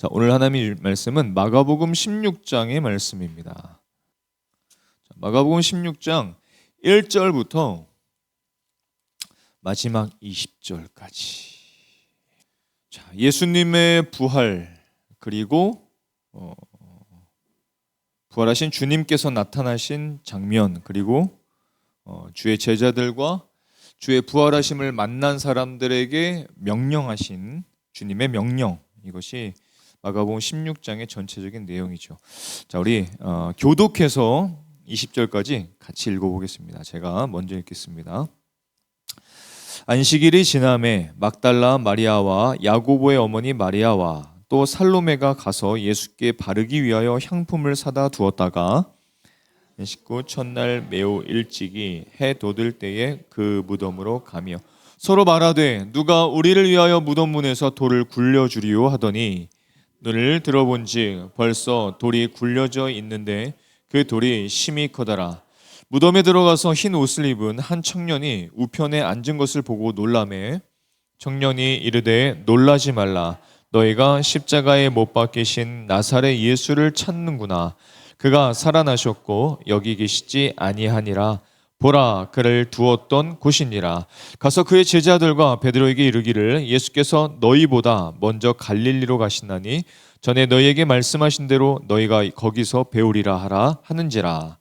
자, 오늘 하나님의 말씀은 마가복음 16장의 말씀입니다. 마가복음 16장 1절부터 마지막 20절까지. 자, 예수님의 부활, 그리고 부활하신 주님께서 나타나신 장면, 그리고 주의 제자들과 주의 부활하심을 만난 사람들에게 명령하신 주님의 명령, 이것이 마가복음 16장의 전체적인 내용이죠. 자, 우리 교독해서 20절까지 같이 읽어보겠습니다. 제가 먼저 읽겠습니다. 안식일이 지남에 mag달라 마리아와 야고보의 어머니 마리아와 또 살로메가 가서 예수께 바르기 위하여 향품을 사다 두었다가 식구 첫날 매우 일찍이 해 돋을 때에 그 무덤으로 가며 서로 말하되 누가 우리를 위하여 무덤 문에서 돌을 굴려주리요 하더니 눈을 들어본즉 벌써 돌이 굴려져 있는데 그 돌이 심히 커다라. 무덤에 들어가서 흰 옷을 입은 한 청년이 우편에 앉은 것을 보고 놀라매 청년이 이르되 놀라지 말라. 너희가 십자가에 못 박히신 나사렛 예수를 찾는구나. 그가 살아나셨고 여기 계시지 아니하니라. 보라, 그를 두었던 곳이니라. 가서 그의 제자들과 베드로에게 이르기를 예수께서 너희보다 먼저 갈릴리로 가시나니 전에 너희에게 말씀하신 대로 너희가 거기서 배우리라 하라 하는지라.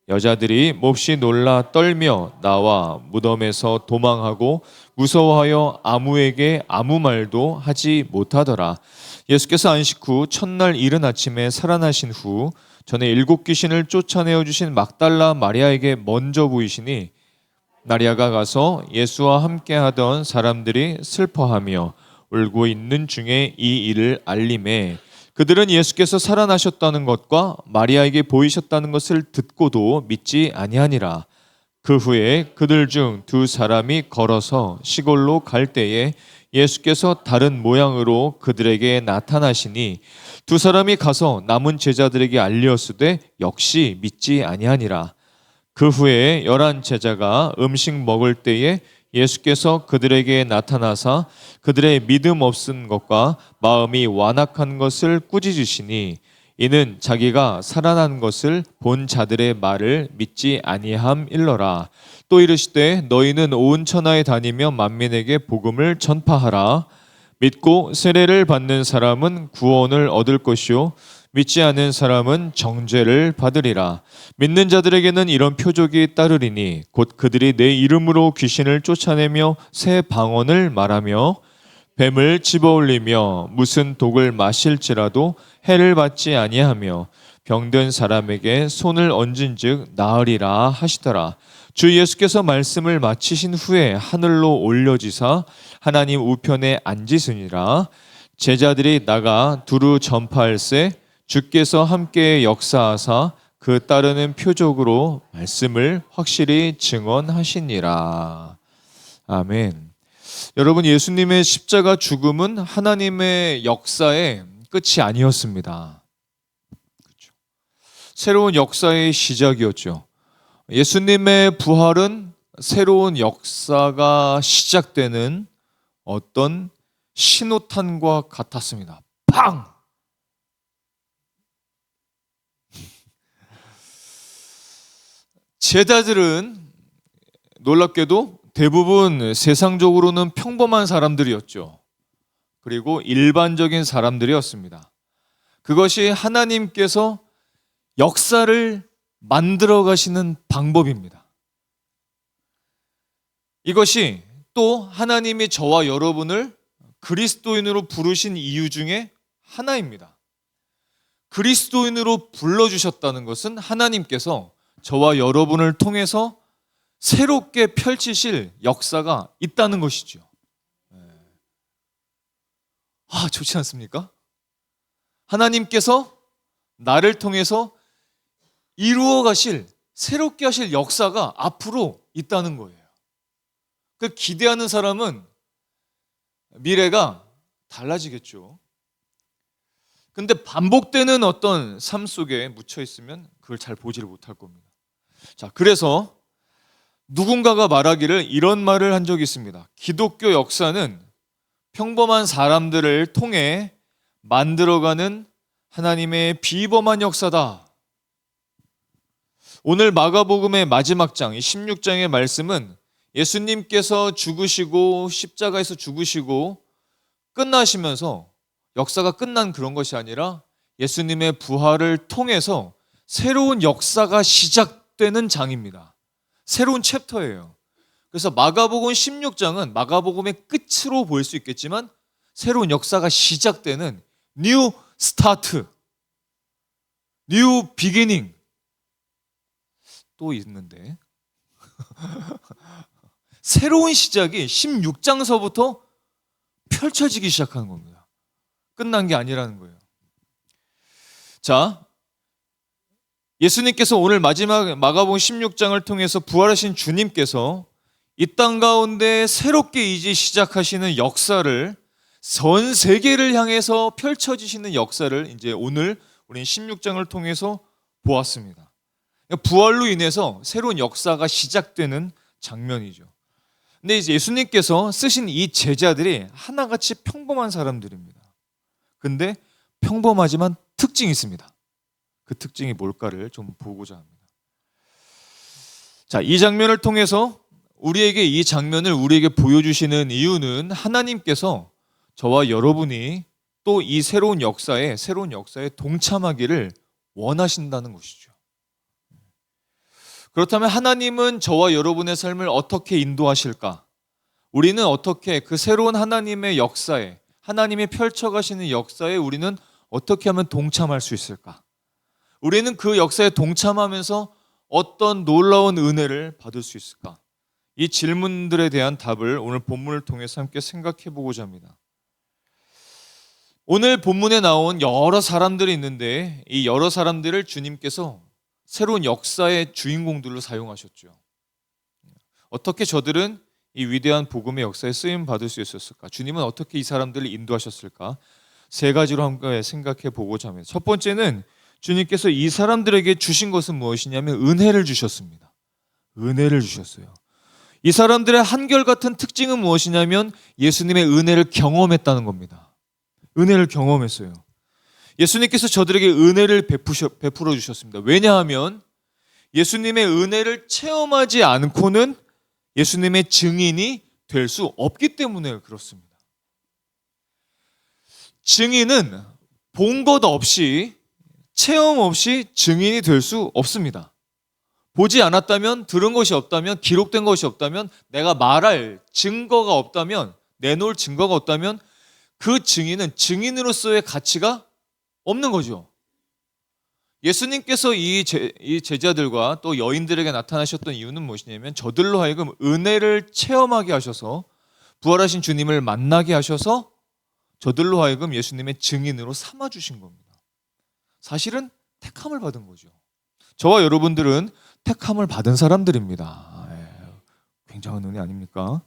여자들이 몹시 놀라 떨며 나와 무덤에서 도망하고 무서워하여 아무에게 아무 말도 하지 못하더라. 예수께서 안식 후 첫날 이른 아침에 살아나신 후 전에 7 귀신을 쫓아내어 주신 mag달라 마리아에게 먼저 보이시니 마리아가 가서 예수와 함께 하던 사람들이 슬퍼하며 울고 있는 중에 이 일을 알림해 그들은 예수께서 살아나셨다는 것과 마리아에게 보이셨다는 것을 듣고도 믿지 아니하니라. 그 후에 그들 중 2 사람이 걸어서 시골로 갈 때에 예수께서 다른 모양으로 그들에게 나타나시니 2 사람이 가서 남은 제자들에게 알리었으되 역시 믿지 아니하니라. 그 후에 11 제자가 음식 먹을 때에 예수께서 그들에게 나타나사 그들의 믿음 없은 것과 마음이 완악한 것을 꾸짖으시니 이는 자기가 살아난 것을 본 자들의 말을 믿지 아니함일러라. 또 이르시되 너희는 온 천하에 다니며 만민에게 복음을 전파하라. 믿고 세례를 받는 사람은 구원을 얻을 것이요 믿지 않는 사람은 정죄를 받으리라. 믿는 자들에게는 이런 표적이 따르리니 곧 그들이 내 이름으로 귀신을 쫓아내며 새 방언을 말하며 뱀을 집어올리며 무슨 독을 마실지라도 해를 받지 아니하며 병든 사람에게 손을 얹은즉 나으리라 하시더라. 주 예수께서 말씀을 마치신 후에 하늘로 올려지사 하나님 우편에 앉으시니라. 제자들이 나가 두루 전파할세 주께서 함께 역사하사 그 따르는 표적으로 말씀을 확실히 증언하시니라. 아멘. 여러분, 예수님의 십자가 죽음은 하나님의 역사의 끝이 아니었습니다. 그렇죠. 새로운 역사의 시작이었죠. 예수님의 부활은 새로운 역사가 시작되는 어떤 신호탄과 같았습니다. 팡! 제자들은 놀랍게도 대부분 세상적으로는 평범한 사람들이었죠. 그리고 일반적인 사람들이었습니다. 그것이 하나님께서 역사를 만들어 가시는 방법입니다. 이것이 또 하나님이 저와 여러분을 그리스도인으로 부르신 이유 중에 하나입니다. 그리스도인으로 불러주셨다는 것은 하나님께서 저와 여러분을 통해서 새롭게 펼치실 역사가 있다는 것이죠. 좋지 않습니까? 하나님께서 나를 통해서 이루어 가실, 새롭게 하실 역사가 앞으로 있다는 거예요. 그 기대하는 사람은 미래가 달라지겠죠. 근데 반복되는 어떤 삶 속에 묻혀 있으면 그걸 잘 보지를 못할 겁니다. 자, 그래서 누군가가 말하기를 이런 말을 한 적이 있습니다. 기독교 역사는 평범한 사람들을 통해 만들어가는 하나님의 비범한 역사다. 오늘 마가복음의 마지막 장, 16장의 말씀은 예수님께서 죽으시고 십자가에서 죽으시고 끝나시면서 역사가 끝난 그런 것이 아니라 예수님의 부활을 통해서 새로운 역사가 시작되는 장입니다. 새로운 챕터예요. 그래서 마가복음 16장은 마가복음의 끝으로 볼 수 있겠지만 새로운 역사가 시작되는 뉴 스타트, 뉴 비기닝 또 있는데 새로운 시작이 16장서부터 펼쳐지기 시작하는 겁니다. 끝난 게 아니라는 거예요. 자, 예수님께서 오늘 마지막 마가복음 16장을 통해서 부활하신 주님께서 이 땅 가운데 새롭게 이제 시작하시는 역사를 전 세계를 향해서 펼쳐지시는 역사를 이제 오늘 우리는 16장을 통해서 보았습니다. 부활로 인해서 새로운 역사가 시작되는 장면이죠. 근데 이제 예수님께서 쓰신 이 제자들이 하나같이 평범한 사람들입니다. 근데 평범하지만 특징이 있습니다. 그 특징이 뭘까를 좀 보고자 합니다. 자, 이 장면을 통해서 이 장면을 우리에게 보여주시는 이유는 하나님께서 저와 여러분이 또 이 새로운 역사에 동참하기를 원하신다는 것이죠. 그렇다면 하나님은 저와 여러분의 삶을 어떻게 인도하실까? 우리는 어떻게 그 새로운 하나님의 역사에, 하나님이 펼쳐가시는 역사에 우리는 어떻게 하면 동참할 수 있을까? 우리는 그 역사에 동참하면서 어떤 놀라운 은혜를 받을 수 있을까? 이 질문들에 대한 답을 오늘 본문을 통해서 함께 생각해 보고자 합니다. 오늘 본문에 나온 여러 사람들이 있는데 이 여러 사람들을 주님께서 새로운 역사의 주인공들로 사용하셨죠. 어떻게 저들은 이 위대한 복음의 역사에 쓰임 받을 수 있었을까? 주님은 어떻게 이 사람들을 인도하셨을까? 세 가지로 함께 생각해 보고자 합니다. 첫 번째는 주님께서 이 사람들에게 주신 것은 무엇이냐면 은혜를 주셨습니다. 은혜를 주셨어요. 이 사람들의 한결같은 특징은 무엇이냐면 예수님의 은혜를 경험했다는 겁니다. 은혜를 경험했어요. 예수님께서 저들에게 은혜를 베풀어 주셨습니다. 왜냐하면 예수님의 은혜를 체험하지 않고는 예수님의 증인이 될 수 없기 때문에 그렇습니다. 증인은 본 것 없이, 체험 없이 증인이 될 수 없습니다. 보지 않았다면, 들은 것이 없다면, 기록된 것이 없다면, 내가 말할 증거가 없다면, 내놓을 증거가 없다면 그 증인은 증인으로서의 가치가 없는 거죠. 예수님께서 이 제자들과 또 여인들에게 나타나셨던 이유는 무엇이냐면 저들로 하여금 은혜를 체험하게 하셔서 부활하신 주님을 만나게 하셔서 저들로 하여금 예수님의 증인으로 삼아주신 겁니다. 사실은 택함을 받은 거죠. 저와 여러분들은 택함을 받은 사람들입니다. 굉장한 은혜 아닙니까?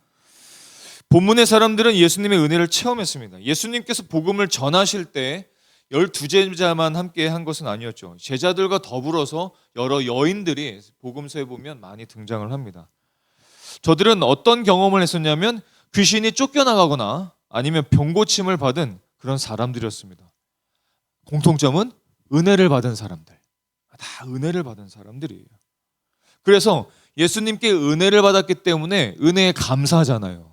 본문의 사람들은 예수님의 은혜를 체험했습니다. 예수님께서 복음을 전하실 때 12제자만 함께 한 것은 아니었죠. 제자들과 더불어서 여러 여인들이 복음서에 보면 많이 등장을 합니다. 저들은 어떤 경험을 했었냐면 귀신이 쫓겨나가거나 아니면 병고침을 받은 그런 사람들이었습니다. 공통점은 은혜를 받은 사람들. 다 은혜를 받은 사람들이에요. 그래서 예수님께 은혜를 받았기 때문에 은혜에 감사하잖아요.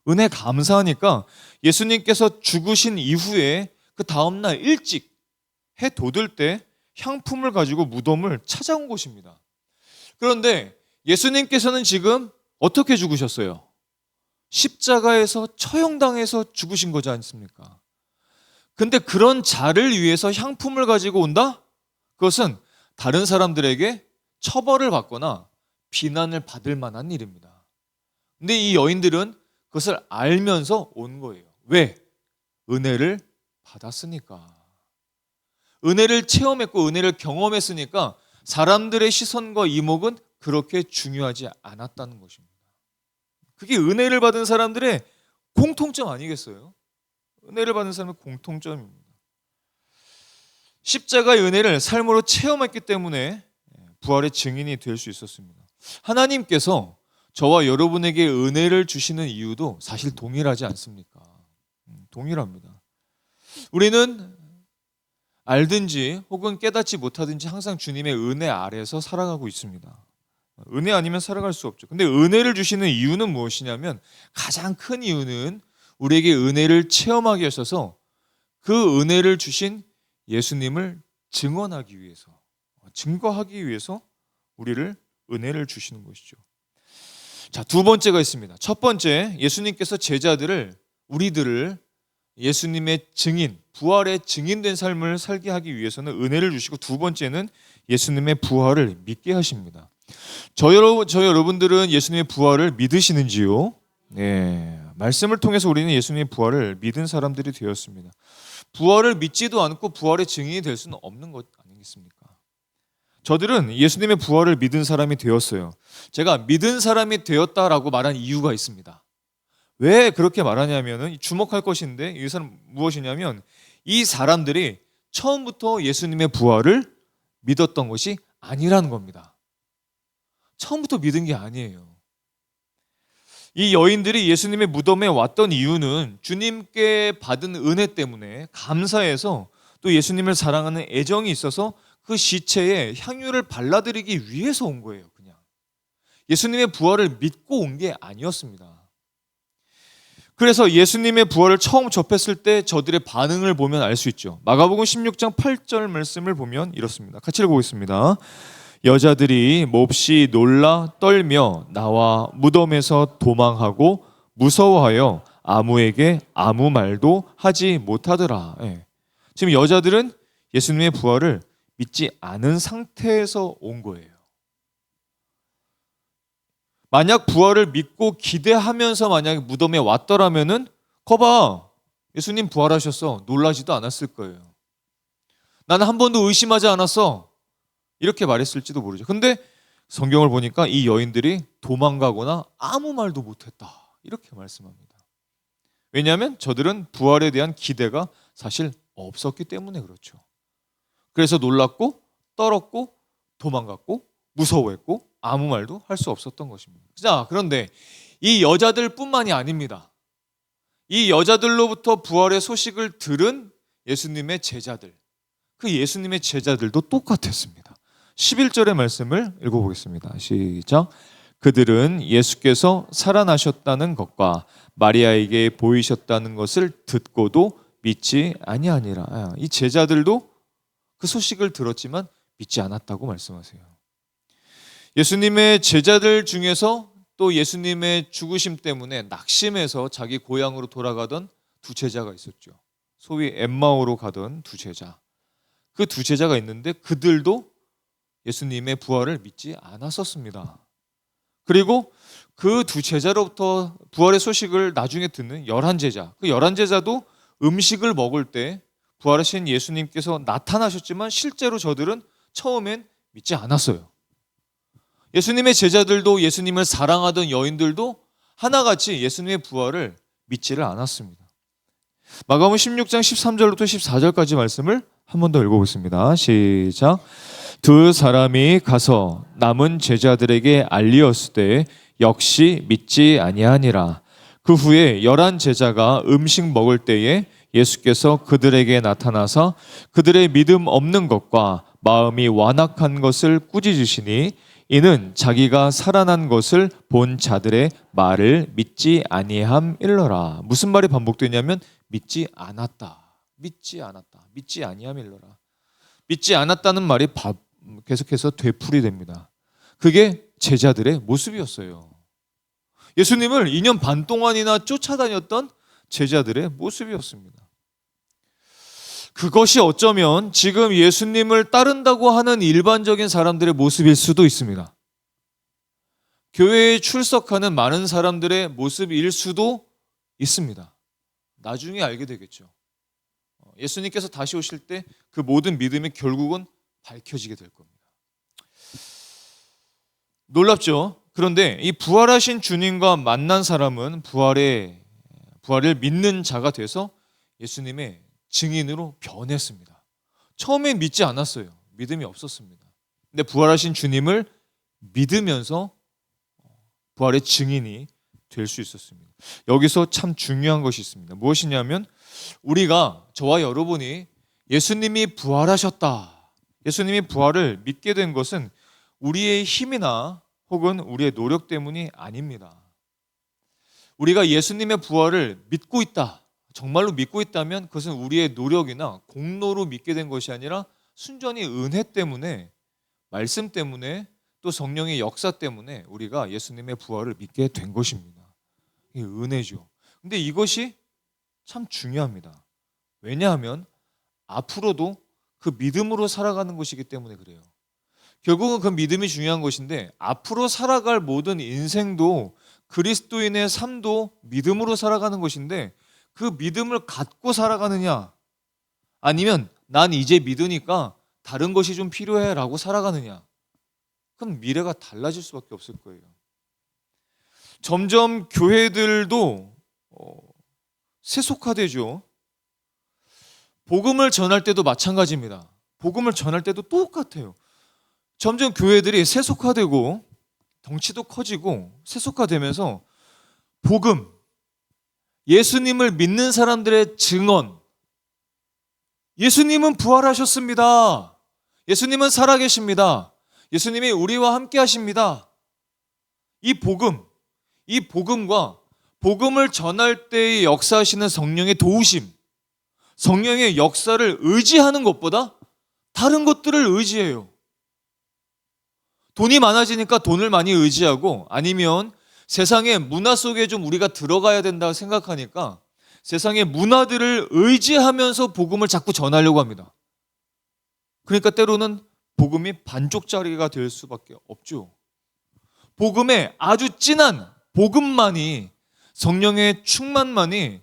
은혜 감사하니까 예수님께서 죽으신 이후에 그 다음날 일찍 해 돋을 때 향품을 가지고 무덤을 찾아온 것입니다. 그런데 예수님께서는 지금 어떻게 죽으셨어요? 십자가에서 처형당해서 죽으신 거지 않습니까? 근데 그런 자를 위해서 향품을 가지고 온다? 그것은 다른 사람들에게 처벌을 받거나 비난을 받을 만한 일입니다. 근데 이 여인들은 그것을 알면서 온 거예요. 왜? 은혜를 받았으니까. 은혜를 체험했고 은혜를 경험했으니까 사람들의 시선과 이목은 그렇게 중요하지 않았다는 것입니다. 그게 은혜를 받은 사람들의 공통점 아니겠어요? 은혜를 받은 사람의 공통점입니다. 십자가의 은혜를 삶으로 체험했기 때문에 부활의 증인이 될 수 있었습니다. 하나님께서 저와 여러분에게 은혜를 주시는 이유도 사실 동일하지 않습니까? 동일합니다. 우리는 알든지 혹은 깨닫지 못하든지 항상 주님의 은혜 아래에서 살아가고 있습니다. 은혜 아니면 살아갈 수 없죠. 근데 은혜를 주시는 이유는 무엇이냐면, 가장 큰 이유는 우리에게 은혜를 체험하게 하셔서 그 은혜를 주신 예수님을 증언하기 위해서, 증거하기 위해서 우리를 은혜를 주시는 것이죠. 자, 두 번째가 있습니다. 첫 번째, 예수님께서 우리들을 예수님의 증인, 부활의 증인된 삶을 살게 하기 위해서는 은혜를 주시고, 두 번째는 예수님의 부활을 믿게 하십니다. 저 여러분들은 예수님의 부활을 믿으시는지요? 네, 말씀을 통해서 우리는 예수님의 부활을 믿은 사람들이 되었습니다. 부활을 믿지도 않고 부활의 증인이 될 수는 없는 것 아니겠습니까? 저들은 예수님의 부활을 믿은 사람이 되었어요. 제가 믿은 사람이 되었다라고 말한 이유가 있습니다. 왜 그렇게 말하냐면은, 주목할 것인데, 이것은 무엇이냐면, 이 사람들이 처음부터 예수님의 부활을 믿었던 것이 아니라는 겁니다. 처음부터 믿은 게 아니에요. 이 여인들이 예수님의 무덤에 왔던 이유는 주님께 받은 은혜 때문에 감사해서, 또 예수님을 사랑하는 애정이 있어서 그 시체에 향유를 발라드리기 위해서 온 거예요. 그냥 예수님의 부활을 믿고 온 게 아니었습니다. 그래서 예수님의 부활을 처음 접했을 때 저들의 반응을 보면 알 수 있죠. 마가복음 16장 8절 말씀을 보면 이렇습니다. 같이 읽어보겠습니다. 여자들이 몹시 놀라 떨며 나와 무덤에서 도망하고 무서워하여 아무에게 아무 말도 하지 못하더라. 지금 여자들은 예수님의 부활을 믿지 않은 상태에서 온 거예요. 만약 부활을 믿고 기대하면서 만약에 무덤에 왔더라면은, 거봐, 예수님 부활하셨어, 놀라지도 않았을 거예요. 나는 한 번도 의심하지 않았어, 이렇게 말했을지도 모르죠. 근데 성경을 보니까 이 여인들이 도망가거나 아무 말도 못했다, 이렇게 말씀합니다. 왜냐하면 저들은 부활에 대한 기대가 사실 없었기 때문에 그렇죠. 그래서 놀랐고 떨었고 도망갔고 무서워했고 아무 말도 할 수 없었던 것입니다. 자, 그런데 이 여자들뿐만이 아닙니다. 이 여자들로부터 부활의 소식을 들은 예수님의 제자들, 그 예수님의 제자들도 똑같았습니다. 11절의 말씀을 읽어보겠습니다. 시작. 그들은 예수께서 살아나셨다는 것과 마리아에게 보이셨다는 것을 듣고도 믿지 아니하니라. 이 제자들도 그 소식을 들었지만 믿지 않았다고 말씀하세요. 예수님의 제자들 중에서 또 예수님의 죽으심 때문에 낙심해서 자기 고향으로 돌아가던 두 제자가 있었죠. 소위 엠마오로 가던 두 제자. 그 두 제자가 있는데 그들도 예수님의 부활을 믿지 않았었습니다. 그리고 그 두 제자로부터 부활의 소식을 나중에 듣는 11제자, 그 11제자도 음식을 먹을 때 부활하신 예수님께서 나타나셨지만 실제로 저들은 처음엔 믿지 않았어요. 예수님의 제자들도, 예수님을 사랑하던 여인들도 하나같이 예수님의 부활을 믿지를 않았습니다. 마가복음 16장 13절부터 14절까지 말씀을 한 번 더 읽어보겠습니다. 시작. 두 사람이 가서 남은 제자들에게 알리었을 때 역시 믿지 아니하니라. 그 후에 11제자가 음식 먹을 때에 예수께서 그들에게 나타나서 그들의 믿음 없는 것과 마음이 완악한 것을 꾸짖으시니, 이는 자기가 살아난 것을 본 자들의 말을 믿지 아니함일러라. 무슨 말이 반복되냐면 믿지 않았다, 믿지 않았다, 믿지 아니함일러라. 믿지 않았다는 말이 계속해서 되풀이됩니다. 그게 제자들의 모습이었어요. 예수님을 2년 반 동안이나 쫓아다녔던 제자들의 모습이었습니다. 그것이 어쩌면 지금 예수님을 따른다고 하는 일반적인 사람들의 모습일 수도 있습니다. 교회에 출석하는 많은 사람들의 모습일 수도 있습니다. 나중에 알게 되겠죠. 예수님께서 다시 오실 때 그 모든 믿음이 결국은 밝혀지게 될 겁니다. 놀랍죠? 그런데 이 부활하신 주님과 만난 사람은 부활을 믿는 자가 돼서 예수님의 증인으로 변했습니다. 처음엔 믿지 않았어요. 믿음이 없었습니다. 근데 부활하신 주님을 믿으면서 부활의 증인이 될 수 있었습니다. 여기서 참 중요한 것이 있습니다. 무엇이냐면 우리가, 저와 여러분이 예수님이 부활하셨다, 예수님이 부활을 믿게 된 것은 우리의 힘이나 혹은 우리의 노력 때문이 아닙니다. 우리가 예수님의 부활을 믿고 있다, 정말로 믿고 있다면 그것은 우리의 노력이나 공로로 믿게 된 것이 아니라 순전히 은혜 때문에, 말씀 때문에, 또 성령의 역사 때문에 우리가 예수님의 부활을 믿게 된 것입니다. 이게 은혜죠. 근데 이것이 참 중요합니다. 왜냐하면 앞으로도 그 믿음으로 살아가는 것이기 때문에 그래요. 결국은 그 믿음이 중요한 것인데, 앞으로 살아갈 모든 인생도, 그리스도인의 삶도 믿음으로 살아가는 것인데, 그 믿음을 갖고 살아가느냐, 아니면 난 이제 믿으니까 다른 것이 좀 필요해 라고 살아가느냐, 그럼 미래가 달라질 수밖에 없을 거예요. 점점 교회들도 세속화되죠. 복음을 전할 때도 마찬가지입니다. 복음을 전할 때도 똑같아요. 점점 교회들이 세속화되고 덩치도 커지고 세속화되면서 복음, 예수님을 믿는 사람들의 증언, 예수님은 부활하셨습니다, 예수님은 살아계십니다, 예수님이 우리와 함께 하십니다, 이 복음, 이 복음과 복음을 전할 때의 역사하시는 성령의 도우심, 성령의 역사를 의지하는 것보다 다른 것들을 의지해요. 돈이 많아지니까 돈을 많이 의지하고, 아니면 세상의 문화 속에 좀 우리가 들어가야 된다고 생각하니까 세상의 문화들을 의지하면서 복음을 자꾸 전하려고 합니다. 그러니까 때로는 복음이 반쪽짜리가 될 수밖에 없죠. 복음의 아주 진한 복음만이, 성령의 충만만이,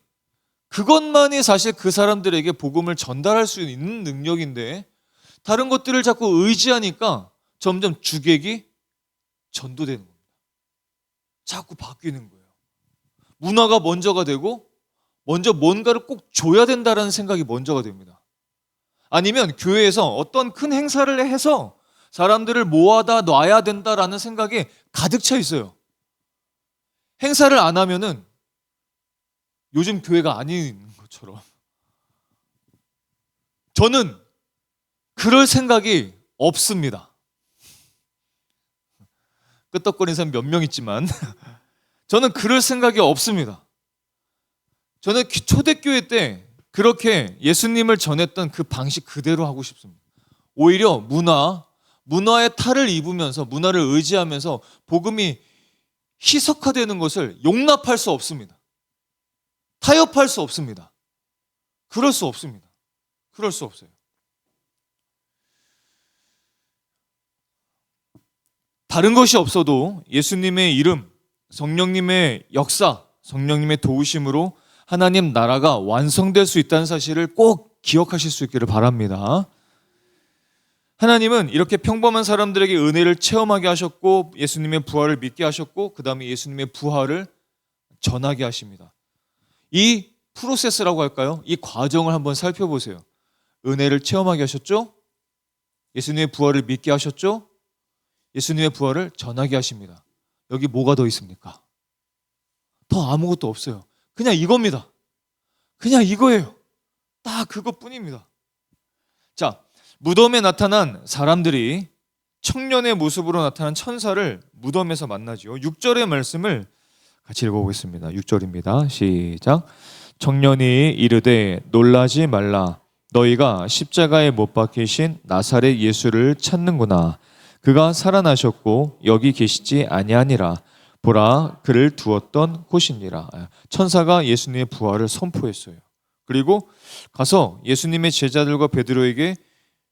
그것만이 사실 그 사람들에게 복음을 전달할 수 있는 능력인데, 다른 것들을 자꾸 의지하니까 점점 주객이 전도되는 겁니다. 자꾸 바뀌는 거예요. 문화가 먼저가 되고, 먼저 뭔가를 꼭 줘야 된다는 생각이 먼저가 됩니다. 아니면 교회에서 어떤 큰 행사를 해서 사람들을 모아다 놔야 된다라는 생각이 가득 차 있어요. 행사를 안 하면은 요즘 교회가 아닌 것처럼. 저는 그럴 생각이 없습니다. 끄떡거리는 사람 몇 명 있지만 저는 그럴 생각이 없습니다. 저는 초대교회 때 그렇게 예수님을 전했던 그 방식 그대로 하고 싶습니다. 오히려 문화의 탈을 입으면서, 문화를 의지하면서 복음이 희석화되는 것을 용납할 수 없습니다. 타협할 수 없습니다. 그럴 수 없습니다. 그럴 수 없어요. 다른 것이 없어도 예수님의 이름, 성령님의 역사, 성령님의 도우심으로 하나님 나라가 완성될 수 있다는 사실을 꼭 기억하실 수 있기를 바랍니다. 하나님은 이렇게 평범한 사람들에게 은혜를 체험하게 하셨고, 예수님의 부활을 믿게 하셨고, 그 다음에 예수님의 부활을 전하게 하십니다. 이 프로세스라고 할까요? 이 과정을 한번 살펴보세요. 은혜를 체험하게 하셨죠? 예수님의 부활을 믿게 하셨죠? 예수님의 부활을 전하게 하십니다. 여기 뭐가 더 있습니까? 더 아무것도 없어요. 그냥 이겁니다. 그냥 이거예요. 딱 그것뿐입니다. 자, 무덤에 나타난 사람들이 청년의 모습으로 나타난 천사를 무덤에서 만나죠. 6절의 말씀을 같이 읽어보겠습니다. 6절입니다. 시작. 청년이 이르되 놀라지 말라. 너희가 십자가에 못 박히신 나사렛 예수를 찾는구나. 그가 살아나셨고 여기 계시지 아니하니라. 보라, 그를 두었던 곳이니라. 천사가 예수님의 부활을 선포했어요. 그리고 가서 예수님의 제자들과 베드로에게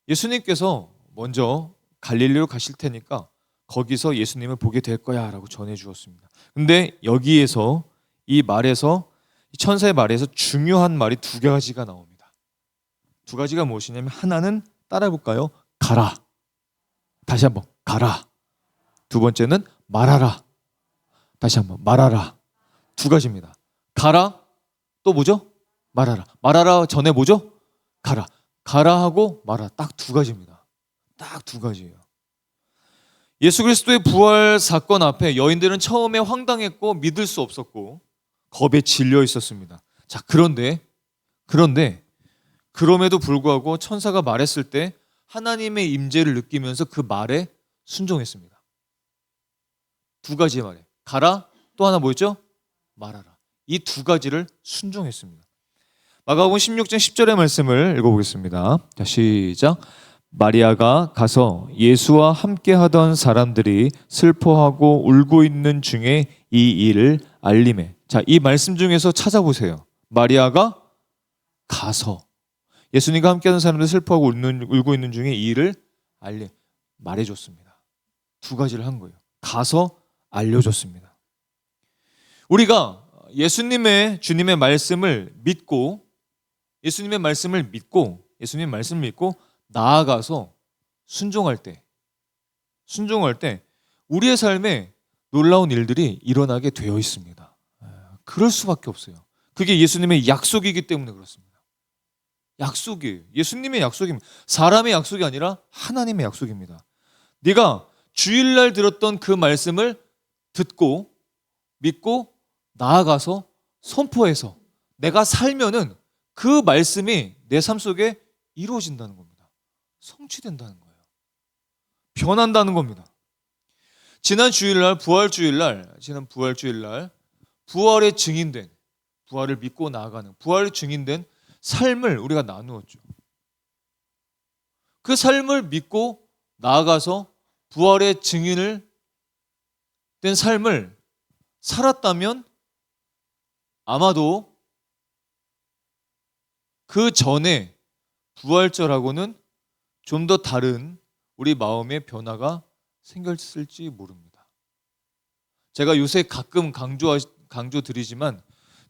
예수님께서 먼저 갈릴리로 가실 테니까 거기서 예수님을 보게 될 거야 라고 전해 주었습니다. 근데 여기에서 이 말에서, 이 천사의 말에서 중요한 말이 두 가지가 나옵니다. 두 가지가 무엇이냐면, 하나는 따라해 볼까요? 가라. 다시 한번 가라. 두 번째는 말하라. 다시 한번 말하라. 두 가지입니다. 가라, 또 뭐죠? 말하라. 말하라 전에 뭐죠? 가라. 가라 하고 말하라. 딱 두 가지입니다. 딱 두 가지예요. 예수 그리스도의 부활 사건 앞에 여인들은 처음에 황당했고 믿을 수 없었고 겁에 질려 있었습니다. 자, 그럼에도 불구하고 천사가 말했을 때 하나님의 임재를 느끼면서 그 말에 순종했습니다. 두 가지의 말에 가라, 또 하나 뭐였죠? 말하라. 이 두 가지를 순종했습니다. 마가복음 16장 10절의 말씀을 읽어보겠습니다. 자, 시작. 마리아가 가서 예수와 함께 하던 사람들이 슬퍼하고 울고 있는 중에 이 일을 알림해. 자, 이 말씀 중에서 찾아보세요. 마리아가 가서 예수님과 함께 하던 사람들이 슬퍼하고 울고 있는 중에 이 일을 말해줬습니다. 두 가지를 한 거예요. 가서 알려줬습니다. 우리가 주님의 말씀을 믿고 예수님의 말씀을 믿고 나아가서 순종할 때 우리의 삶에 놀라운 일들이 일어나게 되어 있습니다. 그럴 수밖에 없어요. 그게 예수님의 약속이기 때문에 그렇습니다. 약속이에요. 예수님의 약속입니다. 사람의 약속이 아니라 하나님의 약속입니다. 네가 주일날 들었던 그 말씀을 듣고 믿고 나아가서 선포해서 내가 살면은 그 말씀이 내 삶 속에 이루어진다는 겁니다. 성취된다는 거예요. 변한다는 겁니다. 지난 부활주일날 부활을 믿고 나아가는 부활에 증인된 삶을 우리가 나누었죠. 그 삶을 믿고 나아가서 부활의 증인을 된 삶을 살았다면 아마도 그 전에 부활절하고는 좀 더 다른 우리 마음의 변화가 생겼을지 모릅니다. 제가 요새 가끔 강조드리지만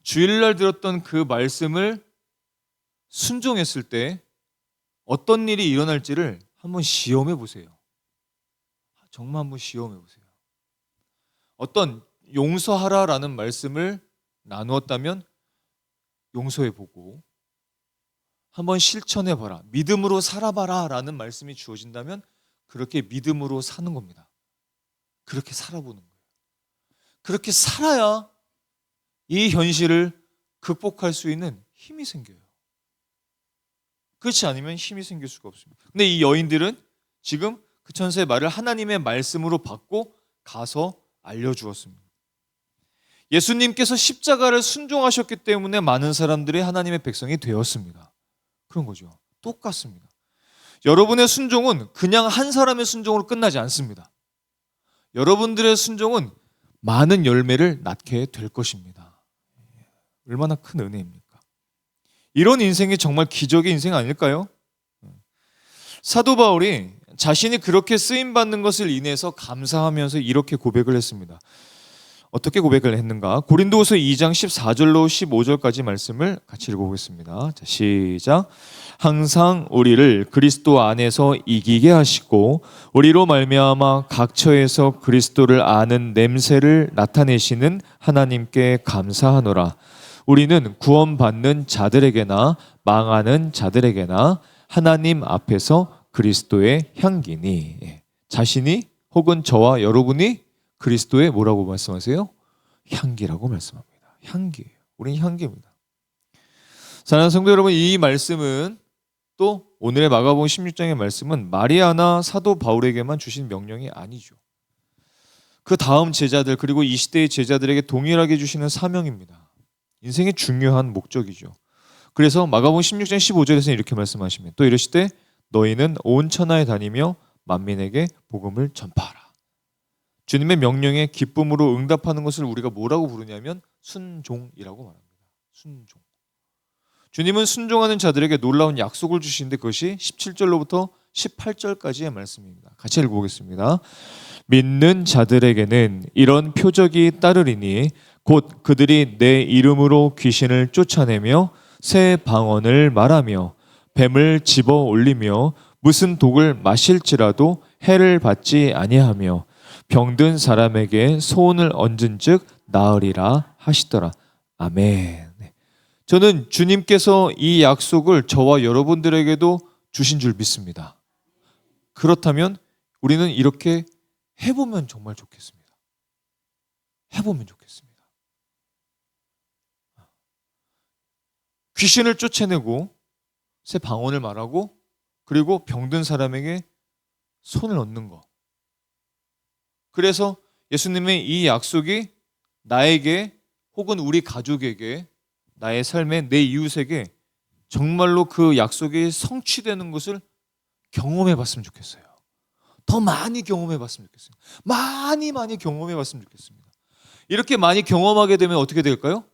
주일날 들었던 그 말씀을 순종했을 때 어떤 일이 일어날지를 한번 시험해 보세요. 정말 한번 시험해 보세요. 어떤 용서하라라는 말씀을 나누었다면 용서해 보고 한번 실천해 봐라. 믿음으로 살아봐라 라는 말씀이 주어진다면 그렇게 믿음으로 사는 겁니다. 그렇게 살아보는 거예요. 그렇게 살아야 이 현실을 극복할 수 있는 힘이 생겨요. 그렇지 않으면 힘이 생길 수가 없습니다. 근데 이 여인들은 지금 그 천사의 말을 하나님의 말씀으로 받고 가서 알려주었습니다. 예수님께서 십자가를 순종하셨기 때문에 많은 사람들이 하나님의 백성이 되었습니다. 그런 거죠. 똑같습니다. 여러분의 순종은 그냥 한 사람의 순종으로 끝나지 않습니다. 여러분들의 순종은 많은 열매를 낳게 될 것입니다. 얼마나 큰 은혜입니까? 이런 인생이 정말 기적의 인생 아닐까요? 사도 바울이 자신이 그렇게 쓰임받는 것을 인해서 감사하면서 이렇게 고백을 했습니다. 어떻게 고백을 했는가? 고린도후서 2장 14절로 15절까지 말씀을 같이 읽어보겠습니다. 자, 시작. 항상 우리를 그리스도 안에서 이기게 하시고 우리로 말미암아 각 처에서 그리스도를 아는 냄새를 나타내시는 하나님께 감사하노라. 우리는 구원받는 자들에게나 망하는 자들에게나 하나님 앞에서 그리스도의 향기니. 자신이 혹은 저와 여러분이 그리스도의 뭐라고 말씀하세요? 향기라고 말씀합니다. 향기예요. 우리는 향기입니다. 사랑하는 성도 여러분, 이 말씀은 또 오늘의 마가복음 16장의 말씀은 마리아나 사도 바울에게만 주신 명령이 아니죠. 그 다음 제자들 그리고 이 시대의 제자들에게 동일하게 주시는 사명입니다. 인생의 중요한 목적이죠. 그래서 마가복음 16장 15절에서 이렇게 말씀하십니다. 또 이르시되 너희는 온 천하에 다니며 만민에게 복음을 전파하라. 주님의 명령에 기쁨으로 응답하는 것을 우리가 뭐라고 부르냐면 순종이라고 말합니다. 순종. 주님은 순종하는 자들에게 놀라운 약속을 주시는데 그것이 17절로부터 18절까지의 말씀입니다. 같이 읽어보겠습니다. 믿는 자들에게는 이런 표적이 따르리니 곧 그들이 내 이름으로 귀신을 쫓아내며 새 방언을 말하며 뱀을 집어 올리며 무슨 독을 마실지라도 해를 받지 아니하며 병든 사람에게 소원을 얹은즉 나으리라 하시더라. 아멘. 저는 주님께서 이 약속을 저와 여러분들에게도 주신 줄 믿습니다. 그렇다면 우리는 이렇게 해보면 정말 좋겠습니다. 해보면 좋겠습니다. 귀신을 쫓아내고 새 방언을 말하고 그리고 병든 사람에게 손을 얹는 거. 그래서 예수님의 이 약속이 나에게 혹은 우리 가족에게 나의 삶에 내 이웃에게 정말로 그 약속이 성취되는 것을 경험해 봤으면 좋겠어요. 더 많이 경험해 봤으면 좋겠어요. 많이 경험해 봤으면 좋겠습니다. 이렇게 많이 경험하게 되면 어떻게 될까요?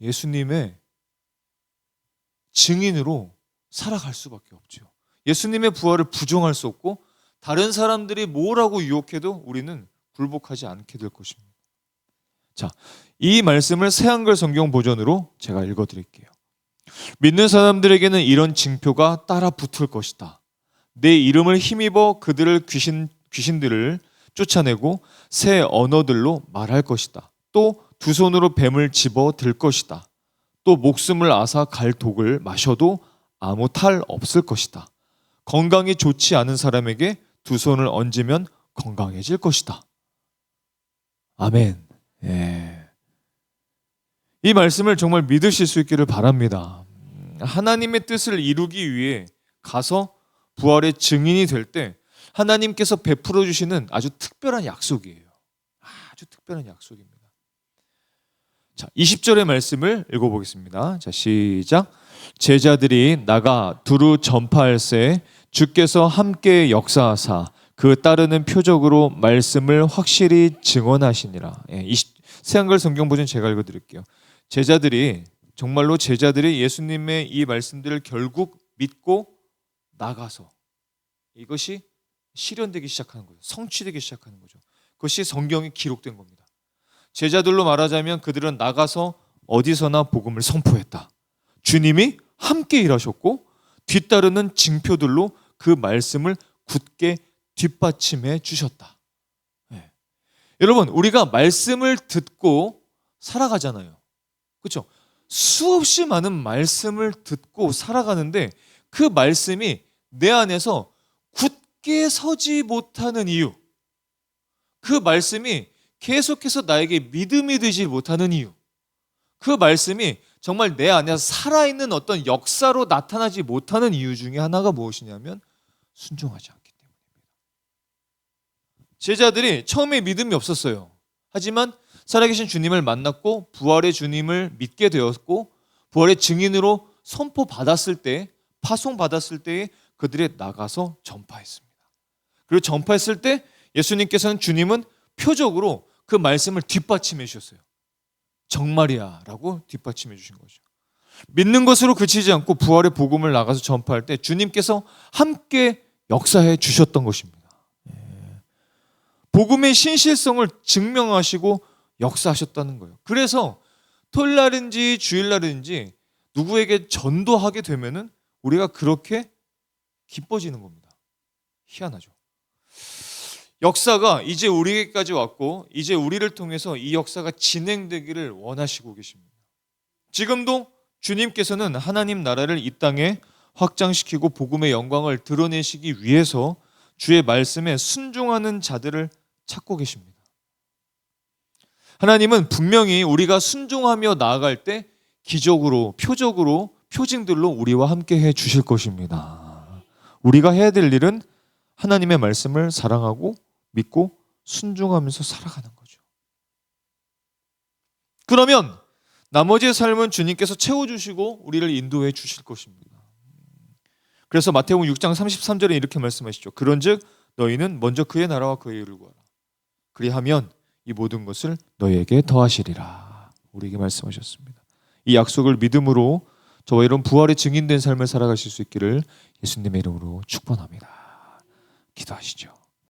예수님의 증인으로 살아갈 수밖에 없죠. 예수님의 부활을 부정할 수 없고 다른 사람들이 뭐라고 유혹해도 우리는 굴복하지 않게 될 것입니다. 자, 이 말씀을 새한글 성경 버전으로 제가 읽어드릴게요. 믿는 사람들에게는 이런 징표가 따라 붙을 것이다. 내 이름을 힘입어 그들을 귀신들을 쫓아내고 새 언어들로 말할 것이다. 또 두 손으로 뱀을 집어 들 것이다. 또 목숨을 앗아 갈 독을 마셔도 아무 탈 없을 것이다. 건강이 좋지 않은 사람에게 두 손을 얹으면 건강해질 것이다. 아멘. 예. 이 말씀을 정말 믿으실 수 있기를 바랍니다. 하나님의 뜻을 이루기 위해 가서 부활의 증인이 될 때 하나님께서 베풀어 주시는 아주 특별한 약속이에요. 아주 특별한 약속입니다. 자, 20절의 말씀을 읽어보겠습니다. 자, 시작. 제자들이 나가 두루 전파할새 주께서 함께 역사하사 그 따르는 표적으로 말씀을 확실히 증언하시니라. 새한글 성경 버전 제가 읽어드릴게요. 정말로 제자들이 예수님의 이 말씀들을 결국 믿고 나가서 이것이 실현되기 시작하는 거죠. 성취되기 시작하는 거죠. 그것이 성경에 기록된 겁니다. 제자들로 말하자면 그들은 나가서 어디서나 복음을 선포했다. 주님이 함께 일하셨고 뒤따르는 징표들로 그 말씀을 굳게 뒷받침해 주셨다. 네. 여러분, 우리가 말씀을 듣고 살아가잖아요. 그렇죠? 수없이 많은 말씀을 듣고 살아가는데 그 말씀이 내 안에서 굳게 서지 못하는 이유, 그 말씀이 계속해서 나에게 믿음이 되지 못하는 이유, 그 말씀이 정말 내 안에서 살아있는 어떤 역사로 나타나지 못하는 이유 중에 하나가 무엇이냐면 순종하지 않기 때문입니다. 제자들이 처음에 믿음이 없었어요. 하지만 살아계신 주님을 만났고 부활의 주님을 믿게 되었고 부활의 증인으로 선포받았을 때, 파송받았을 때에 그들이 나가서 전파했습니다. 그리고 전파했을 때 예수님께서는 주님은 표적으로 그 말씀을 뒷받침해 주셨어요. 정말이야 라고 뒷받침해 주신 거죠. 믿는 것으로 그치지 않고 부활의 복음을 나가서 전파할 때 주님께서 함께 역사해 주셨던 것입니다. 복음의 신실성을 증명하시고 역사하셨다는 거예요. 그래서 토요일날인지 주일날인지 누구에게 전도하게 되면은 우리가 그렇게 기뻐지는 겁니다. 희한하죠. 역사가 이제 우리에게까지 왔고 이제 우리를 통해서 이 역사가 진행되기를 원하시고 계십니다. 지금도 주님께서는 하나님 나라를 이 땅에 확장시키고 복음의 영광을 드러내시기 위해서 주의 말씀에 순종하는 자들을 찾고 계십니다. 하나님은 분명히 우리가 순종하며 나아갈 때 기적으로, 표적으로, 표징들로 우리와 함께 해 주실 것입니다. 우리가 해야 될 일은 하나님의 말씀을 사랑하고 믿고 순종하면서 살아가는 거죠. 그러면 나머지의 삶은 주님께서 채워주시고 우리를 인도해 주실 것입니다. 그래서 마태복음 6장 33절에 이렇게 말씀하시죠. 그런즉 너희는 먼저 그의 나라와 그의 의를 구하라. 그리하면 이 모든 것을 너희에게 더하시리라. 우리에게 말씀하셨습니다. 이 약속을 믿음으로 저와 이런 부활의 증인된 삶을 살아가실 수 있기를 예수님의 이름으로 축복합니다. 기도하시죠.